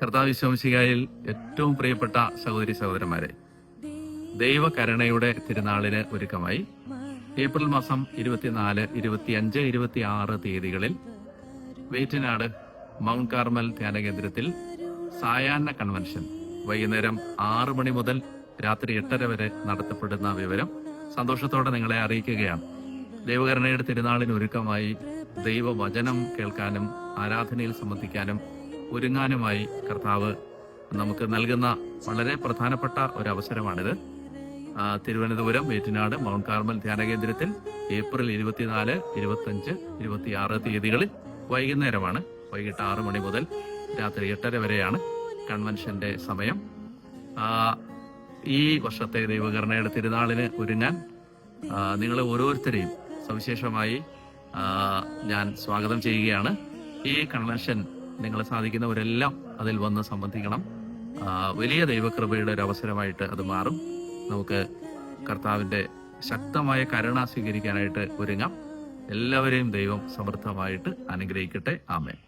കർത്താവ് വിശ്വസികായിൽ ഏറ്റവും പ്രിയപ്പെട്ട സഹോദരി സഹോദരന്മാരെ, ദൈവകരുണയുടെ തിരുനാളിന് ഒരുക്കമായി ഏപ്രിൽ മാസം 24, 25, 26 തീയതികളിൽ വേറ്റനാട് മൗണ്ട് കാർമൽ ധ്യാന കേന്ദ്രത്തിൽ സായാഹ്ന കൺവെൻഷൻ വൈകുന്നേരം 6 മണി മുതൽ രാത്രി 8:30 വരെ നടത്തപ്പെടുന്ന വിവരം സന്തോഷത്തോടെ നിങ്ങളെ അറിയിക്കുകയാണ്. ദൈവകരുണയുടെ തിരുനാളിന് ഒരുക്കമായി ദൈവവചനം കേൾക്കാനും ആരാധനയിൽ സംബന്ധിക്കാനും ഒരുങ്ങാനുമായി കർത്താവ് നമുക്ക് നൽകുന്ന വളരെ പ്രധാനപ്പെട്ട ഒരു അവസരമാണിത്. തിരുവനന്തപുരം വേറ്റനാട് മൗണ്ട് കാർമൽ ധ്യാന കേന്ദ്രത്തിൽ ഏപ്രിൽ 24, 25, 26 തീയതികളിൽ വൈകുന്നേരമാണ്. വൈകിട്ട് 6 മണി മുതൽ രാത്രി 8:30 വരെയാണ് കൺവെൻഷന്റെ സമയം. ഈ വർഷത്തെ ദൈവകരുണയുടെ തിരുനാളിന് ഒരുങ്ങാൻ നിങ്ങളെ ഓരോരുത്തരെയും സവിശേഷമായി ഞാൻ സ്വാഗതം ചെയ്യുകയാണ്. ഈ കൺവെൻഷൻ നിങ്ങളെ സാധിക്കുന്നവരെല്ലാം അതിൽ വന്ന് സംബന്ധിക്കണം. വലിയ ദൈവകൃപയുടെ ഒരു അവസരമായിട്ട് അത് മാറും. നമുക്ക് കർത്താവിന്റെ ശക്തമായ കരുണ സ്വീകരിക്കാനായിട്ട് ഒരുങ്ങാം. എല്ലാവരെയും ദൈവം സമൃദ്ധമായിട്ട് അനുഗ്രഹിക്കട്ടെ. ആമേൻ.